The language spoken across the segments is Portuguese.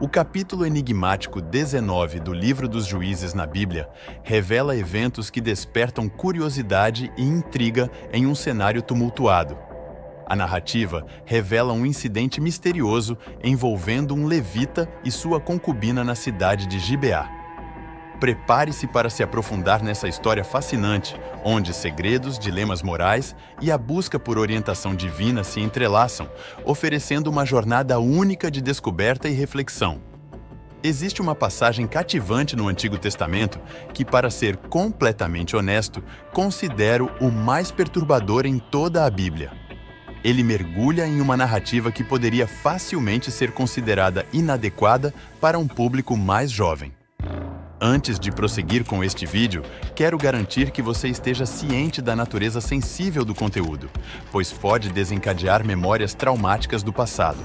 O capítulo enigmático 19 do Livro dos Juízes na Bíblia revela eventos que despertam curiosidade e intriga em um cenário tumultuado. A narrativa revela um incidente misterioso envolvendo um levita e sua concubina na cidade de Gibeá. Prepare-se para se aprofundar nessa história fascinante, onde segredos, dilemas morais e a busca por orientação divina se entrelaçam, oferecendo uma jornada única de descoberta e reflexão. Existe uma passagem cativante no Antigo Testamento que, para ser completamente honesto, considero o mais perturbador em toda a Bíblia. Ele mergulha em uma narrativa que poderia facilmente ser considerada inadequada para um público mais jovem. Antes de prosseguir com este vídeo, quero garantir que você esteja ciente da natureza sensível do conteúdo, pois pode desencadear memórias traumáticas do passado.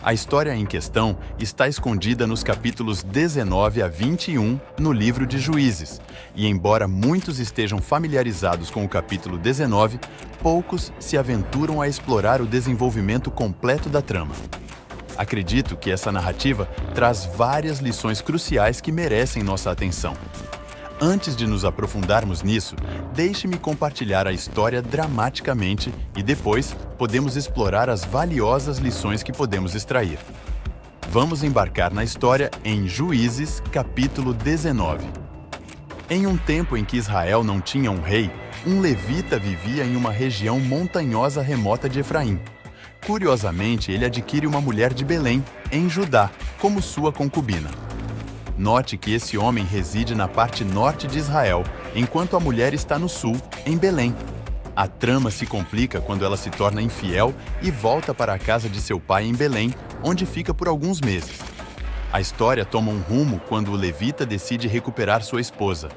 A história em questão está escondida nos capítulos 19 a 21 no livro de Juízes, e embora muitos estejam familiarizados com o capítulo 19, poucos se aventuram a explorar o desenvolvimento completo da trama. Acredito que essa narrativa traz várias lições cruciais que merecem nossa atenção. Antes de nos aprofundarmos nisso, deixe-me compartilhar a história dramaticamente e depois podemos explorar as valiosas lições que podemos extrair. Vamos embarcar na história em Juízes, capítulo 19. Em um tempo em que Israel não tinha um rei, um levita vivia em uma região montanhosa remota de Efraim. Curiosamente, ele adquire uma mulher de Belém, em Judá, como sua concubina. Note que esse homem reside na parte norte de Israel, enquanto a mulher está no sul, em Belém. A trama se complica quando ela se torna infiel e volta para a casa de seu pai em Belém, onde fica por alguns meses. A história toma um rumo quando o levita decide recuperar sua esposa.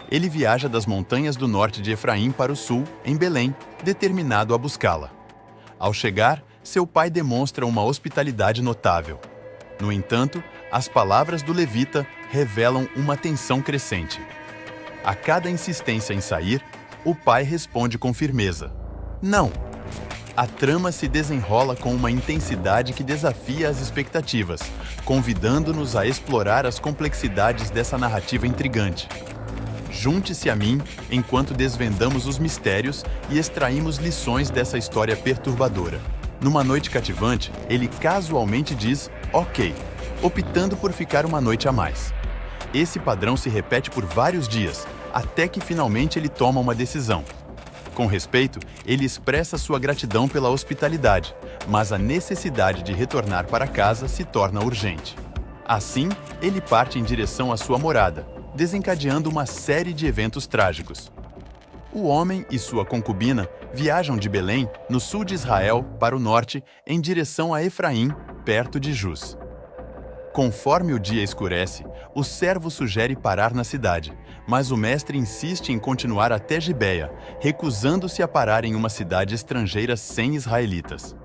Ele viaja das montanhas do norte de Efraim para o sul, em Belém, determinado a buscá-la. Ao chegar, seu pai demonstra uma hospitalidade notável. No entanto, as palavras do levita revelam uma tensão crescente. A cada insistência em sair, o pai responde com firmeza: não. A trama se desenrola com uma intensidade que desafia as expectativas, convidando-nos a explorar as complexidades dessa narrativa intrigante. Junte-se a mim enquanto desvendamos os mistérios e extraímos lições dessa história perturbadora. Numa noite cativante, ele casualmente diz ok, optando por ficar uma noite a mais. Esse padrão se repete por vários dias, até que finalmente ele toma uma decisão. Com respeito, ele expressa sua gratidão pela hospitalidade, mas a necessidade de retornar para casa se torna urgente. Assim, ele parte em direção à sua morada, desencadeando uma série de eventos trágicos. O homem e sua concubina viajam de Belém, no sul de Israel, para o norte, em direção a Efraim, perto de Jus. Conforme o dia escurece, o servo sugere parar na cidade, mas o mestre insiste em continuar até Gibeia, recusando-se a parar em uma cidade estrangeira sem israelitas.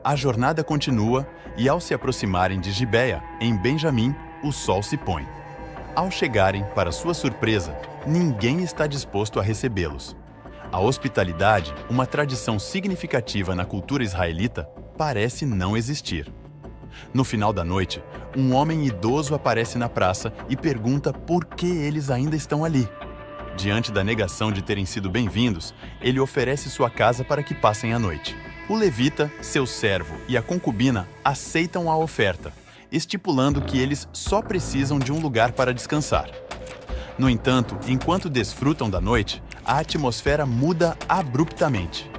A jornada continua e, ao se aproximarem de Gibeia, em Benjamim, o sol se põe. Ao chegarem, para sua surpresa, ninguém está disposto a recebê-los. A hospitalidade, uma tradição significativa na cultura israelita, parece não existir. No final da noite, um homem idoso aparece na praça e pergunta por que eles ainda estão ali. Diante da negação de terem sido bem-vindos, ele oferece sua casa para que passem a noite. O levita, seu servo e a concubina aceitam a oferta, estipulando que eles só precisam de um lugar para descansar. No entanto, enquanto desfrutam da noite, a atmosfera muda abruptamente.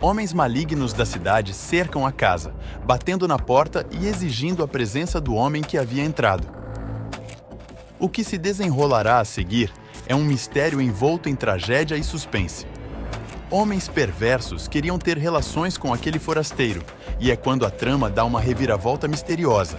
Homens malignos da cidade cercam a casa, batendo na porta e exigindo a presença do homem que havia entrado. O que se desenrolará a seguir é um mistério envolto em tragédia e suspense. Homens perversos queriam ter relações com aquele forasteiro, e é quando a trama dá uma reviravolta misteriosa.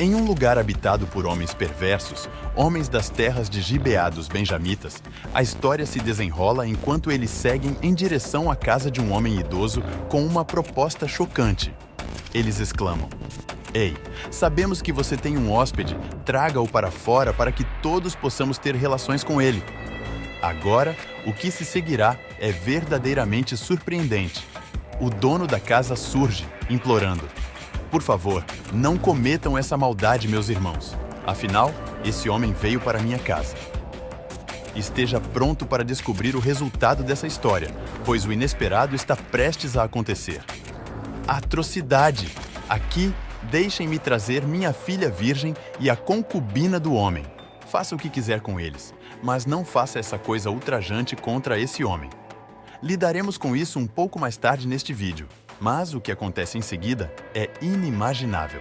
Em um lugar habitado por homens perversos, homens das terras de Gibeá dos Benjamitas, a história se desenrola enquanto eles seguem em direção à casa de um homem idoso com uma proposta chocante. Eles exclamam: ei, sabemos que você tem um hóspede, traga-o para fora para que todos possamos ter relações com ele. Agora, o que se seguirá é verdadeiramente surpreendente. O dono da casa surge, implorando: Por favor, não cometam essa maldade, meus irmãos. Afinal, esse homem veio para minha casa. Esteja pronto para descobrir o resultado dessa história, pois o inesperado está prestes a acontecer. Atrocidade! Aqui, deixem-me trazer minha filha virgem e a concubina do homem. Faça o que quiser com eles, mas não faça essa coisa ultrajante contra esse homem. Lidaremos com isso um pouco mais tarde neste vídeo, mas o que acontece em seguida é inimaginável.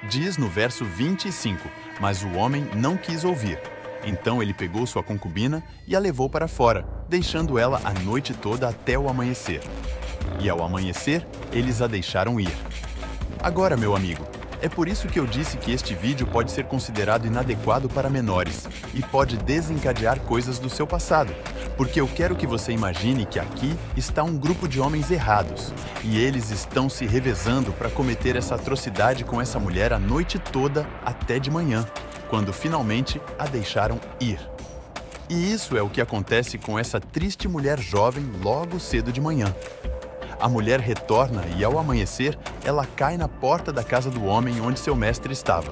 Diz no verso 25, mas o homem não quis ouvir. Então ele pegou sua concubina e a levou para fora, deixando ela a noite toda até o amanhecer. E ao amanhecer, eles a deixaram ir. Agora, meu amigo, é por isso que eu disse que este vídeo pode ser considerado inadequado para menores e pode desencadear coisas do seu passado, porque eu quero que você imagine que aqui está um grupo de homens errados e eles estão se revezando para cometer essa atrocidade com essa mulher a noite toda até de manhã, quando finalmente a deixaram ir. E isso é o que acontece com essa triste mulher jovem logo cedo de manhã. A mulher retorna e, ao amanhecer, ela cai na porta da casa do homem onde seu mestre estava.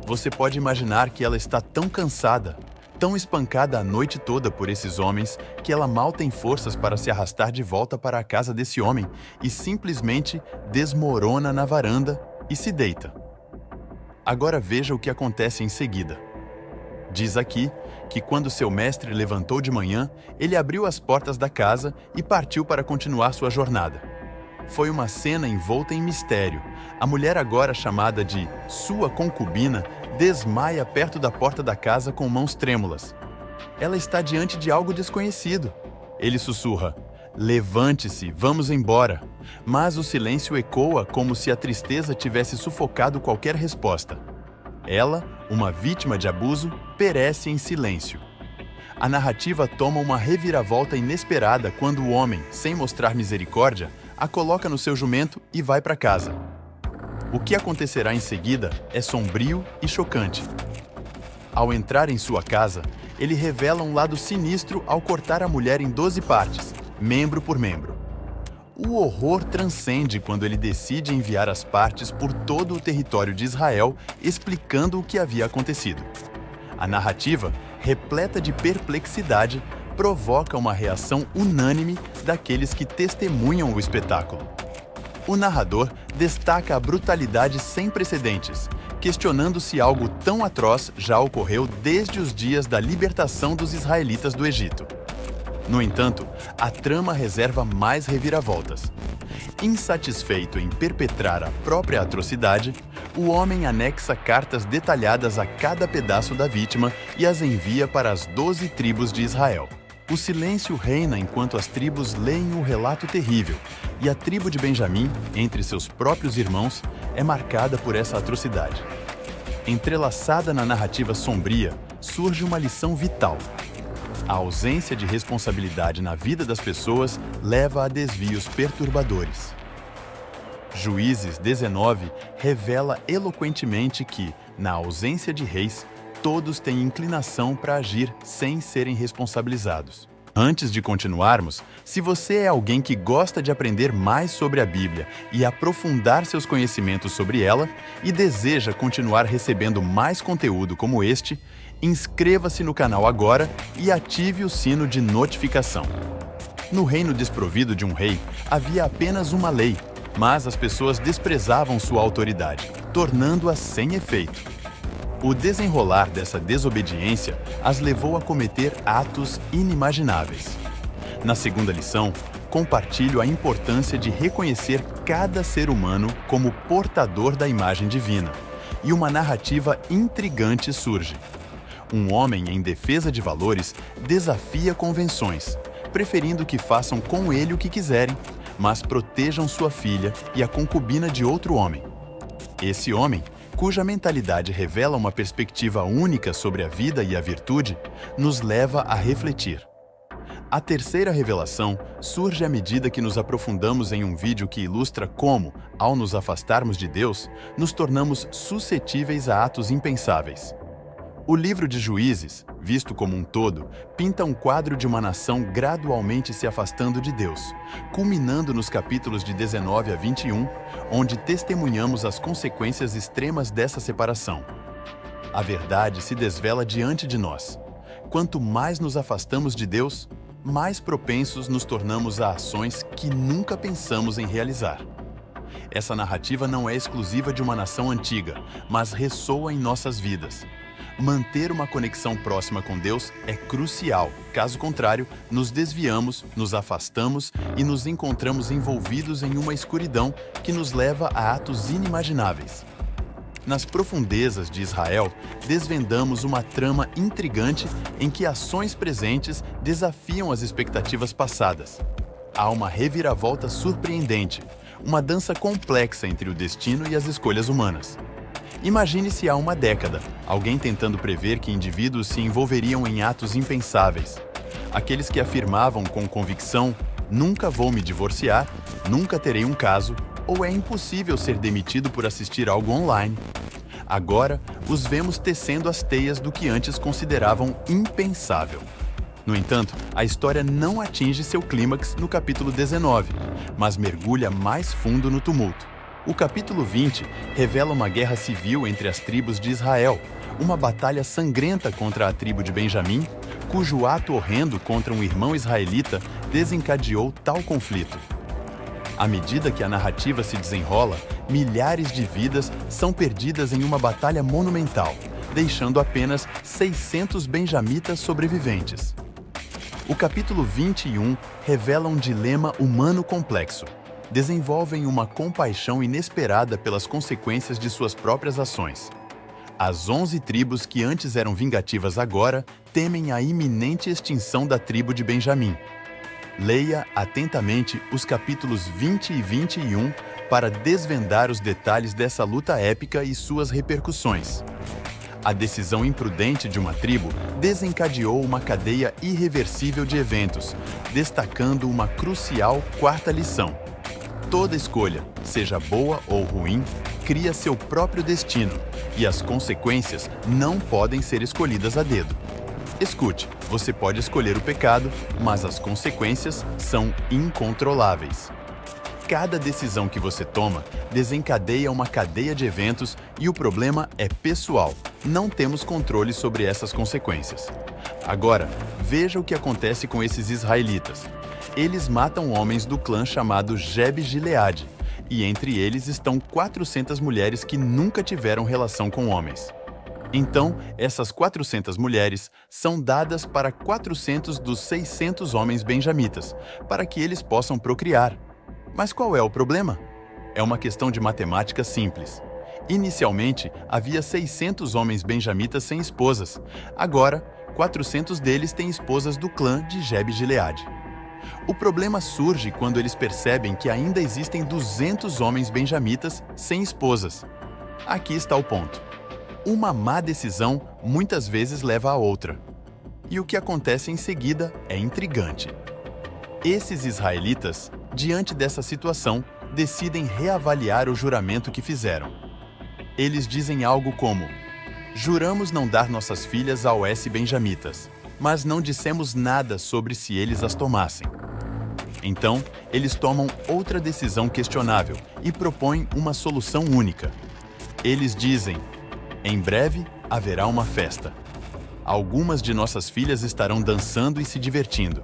Você pode imaginar que ela está tão cansada, tão espancada a noite toda por esses homens, que ela mal tem forças para se arrastar de volta para a casa desse homem e simplesmente desmorona na varanda e se deita. Agora veja o que acontece em seguida. Diz aqui que quando seu mestre levantou de manhã, ele abriu as portas da casa e partiu para continuar sua jornada. Foi uma cena envolta em mistério. A mulher, agora chamada de sua concubina, desmaia perto da porta da casa com mãos trêmulas. Ela está diante de algo desconhecido. Ele sussurra: "Levante-se, vamos embora." Mas o silêncio ecoa como se a tristeza tivesse sufocado qualquer resposta. Ela, uma vítima de abuso, perece em silêncio. A narrativa toma uma reviravolta inesperada quando o homem, sem mostrar misericórdia, a coloca no seu jumento e vai para casa. O que acontecerá em seguida é sombrio e chocante. Ao entrar em sua casa, ele revela um lado sinistro ao cortar a mulher em 12 partes, membro por membro. O horror transcende quando ele decide enviar as partes por todo o território de Israel, explicando o que havia acontecido. A narrativa, repleta de perplexidade, provoca uma reação unânime daqueles que testemunham o espetáculo. O narrador destaca a brutalidade sem precedentes, questionando se algo tão atroz já ocorreu desde os dias da libertação dos israelitas do Egito. No entanto, a trama reserva mais reviravoltas. Insatisfeito em perpetrar a própria atrocidade, o homem anexa cartas detalhadas a cada pedaço da vítima e as envia para as 12 tribos de Israel. O silêncio reina enquanto as tribos leem o relato terrível, e a tribo de Benjamim, entre seus próprios irmãos, é marcada por essa atrocidade. Entrelaçada na narrativa sombria, surge uma lição vital. A ausência de responsabilidade na vida das pessoas leva a desvios perturbadores. Juízes 19 revela eloquentemente que, na ausência de reis, todos têm inclinação para agir sem serem responsabilizados. Antes de continuarmos, se você é alguém que gosta de aprender mais sobre a Bíblia e aprofundar seus conhecimentos sobre ela e deseja continuar recebendo mais conteúdo como este, inscreva-se no canal agora e ative o sino de notificação. No reino desprovido de um rei, havia apenas uma lei, mas as pessoas desprezavam sua autoridade, tornando-a sem efeito. O desenrolar dessa desobediência as levou a cometer atos inimagináveis. Na segunda lição, compartilho a importância de reconhecer cada ser humano como portador da imagem divina, e uma narrativa intrigante surge. Um homem em defesa de valores desafia convenções, preferindo que façam com ele o que quiserem, mas protejam sua filha e a concubina de outro homem. Esse homem, cuja mentalidade revela uma perspectiva única sobre a vida e a virtude, nos leva a refletir. A terceira revelação surge à medida que nos aprofundamos em um vídeo que ilustra como, ao nos afastarmos de Deus, nos tornamos suscetíveis a atos impensáveis. O livro de Juízes, visto como um todo, pinta um quadro de uma nação gradualmente se afastando de Deus, culminando nos capítulos de 19 a 21, onde testemunhamos as consequências extremas dessa separação. A verdade se desvela diante de nós. Quanto mais nos afastamos de Deus, mais propensos nos tornamos a ações que nunca pensamos em realizar. Essa narrativa não é exclusiva de uma nação antiga, mas ressoa em nossas vidas. Manter uma conexão próxima com Deus é crucial, caso contrário, nos desviamos, nos afastamos e nos encontramos envolvidos em uma escuridão que nos leva a atos inimagináveis. Nas profundezas de Israel, desvendamos uma trama intrigante em que ações presentes desafiam as expectativas passadas. Há uma reviravolta surpreendente, uma dança complexa entre o destino e as escolhas humanas. Imagine-se há uma década, alguém tentando prever que indivíduos se envolveriam em atos impensáveis. Aqueles que afirmavam com convicção, nunca vou me divorciar, nunca terei um caso, ou é impossível ser demitido por assistir algo online. Agora, os vemos tecendo as teias do que antes consideravam impensável. No entanto, a história não atinge seu clímax no capítulo 19, mas mergulha mais fundo no tumulto. O capítulo 20 revela uma guerra civil entre as tribos de Israel, uma batalha sangrenta contra a tribo de Benjamim, cujo ato horrendo contra um irmão israelita desencadeou tal conflito. À medida que a narrativa se desenrola, milhares de vidas são perdidas em uma batalha monumental, deixando apenas 600 benjamitas sobreviventes. O capítulo 21 revela um dilema humano complexo. Desenvolvem uma compaixão inesperada pelas consequências de suas próprias ações. As 11 tribos que antes eram vingativas agora temem a iminente extinção da tribo de Benjamim. Leia atentamente os capítulos 20 e 21 para desvendar os detalhes dessa luta épica e suas repercussões. A decisão imprudente de uma tribo desencadeou uma cadeia irreversível de eventos, destacando uma crucial quarta lição. Toda escolha, seja boa ou ruim, cria seu próprio destino, e as consequências não podem ser escolhidas a dedo. Escute, você pode escolher o pecado, mas as consequências são incontroláveis. Cada decisão que você toma desencadeia uma cadeia de eventos e o problema é pessoal. Não temos controle sobre essas consequências. Agora, veja o que acontece com esses israelitas. Eles matam homens do clã chamado Jebe-Gileade, e entre eles estão 400 mulheres que nunca tiveram relação com homens. Então, essas 400 mulheres são dadas para 400 dos 600 homens benjamitas, para que eles possam procriar. Mas qual é o problema? É uma questão de matemática simples. Inicialmente, havia 600 homens benjamitas sem esposas. Agora, 400 deles têm esposas do clã de Jebe-Gileade. O problema surge quando eles percebem que ainda existem 200 homens benjamitas sem esposas. Aqui está o ponto. Uma má decisão muitas vezes leva a outra. E o que acontece em seguida é intrigante. Esses israelitas, diante dessa situação, decidem reavaliar o juramento que fizeram. Eles dizem algo como: juramos não dar nossas filhas a benjamitas, mas não dissemos nada sobre se eles as tomassem. Então, eles tomam outra decisão questionável e propõem uma solução única. Eles dizem: em breve haverá uma festa. Algumas de nossas filhas estarão dançando e se divertindo.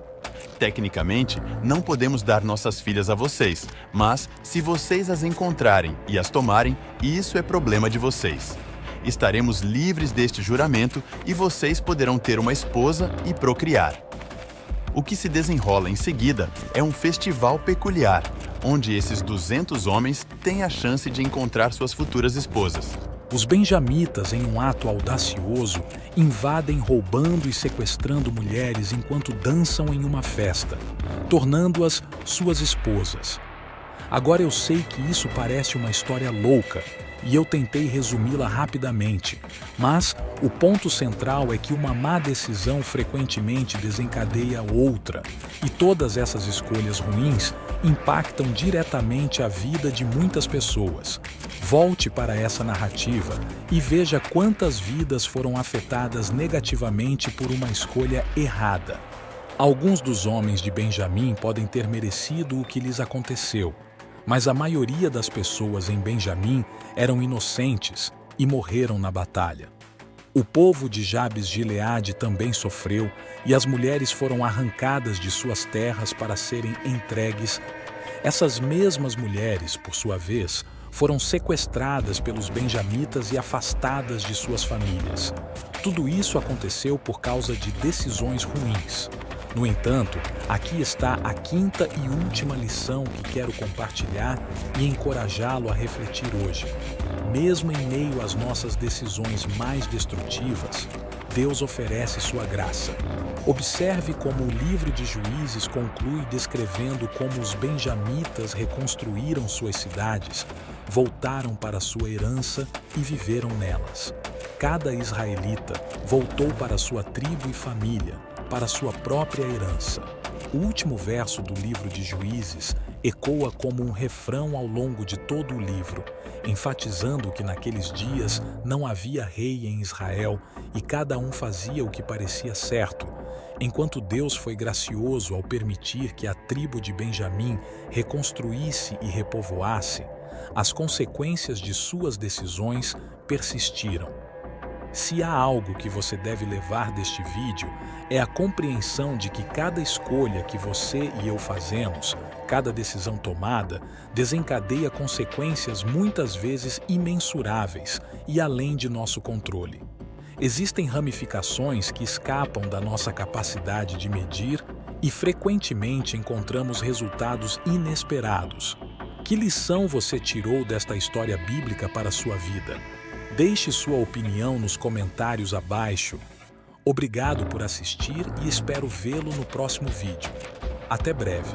Tecnicamente, não podemos dar nossas filhas a vocês, mas se vocês as encontrarem e as tomarem, isso é problema de vocês. Estaremos livres deste juramento e vocês poderão ter uma esposa e procriar. O que se desenrola em seguida é um festival peculiar, onde esses 200 homens têm a chance de encontrar suas futuras esposas. Os benjamitas, em um ato audacioso, invadem roubando e sequestrando mulheres enquanto dançam em uma festa, tornando-as suas esposas. Agora eu sei que isso parece uma história louca, e eu tentei resumi-la rapidamente, mas o ponto central é que uma má decisão frequentemente desencadeia outra, e todas essas escolhas ruins impactam diretamente a vida de muitas pessoas. Volte para essa narrativa e veja quantas vidas foram afetadas negativamente por uma escolha errada. Alguns dos homens de Benjamim podem ter merecido o que lhes aconteceu, mas a maioria das pessoas em Benjamim eram inocentes e morreram na batalha. O povo de Jabes-Gileade também sofreu, e as mulheres foram arrancadas de suas terras para serem entregues. Essas mesmas mulheres, por sua vez, foram sequestradas pelos benjamitas e afastadas de suas famílias. Tudo isso aconteceu por causa de decisões ruins. No entanto, aqui está a quinta e última lição que quero compartilhar e encorajá-lo a refletir hoje. Mesmo em meio às nossas decisões mais destrutivas, Deus oferece sua graça. Observe como o livro de Juízes conclui descrevendo como os benjamitas reconstruíram suas cidades, voltaram para sua herança e viveram nelas. Cada israelita voltou para sua tribo e família, para sua própria herança. O último verso do livro de Juízes ecoa como um refrão ao longo de todo o livro, enfatizando que naqueles dias não havia rei em Israel e cada um fazia o que parecia certo, enquanto Deus foi gracioso ao permitir que a tribo de Benjamim reconstruísse e repovoasse. As consequências de suas decisões persistiram. Se há algo que você deve levar deste vídeo, é a compreensão de que cada escolha que você e eu fazemos, cada decisão tomada, desencadeia consequências muitas vezes imensuráveis e além de nosso controle. Existem ramificações que escapam da nossa capacidade de medir e frequentemente encontramos resultados inesperados. Que lição você tirou desta história bíblica para a sua vida? Deixe sua opinião nos comentários abaixo. Obrigado por assistir e espero vê-lo no próximo vídeo. Até breve.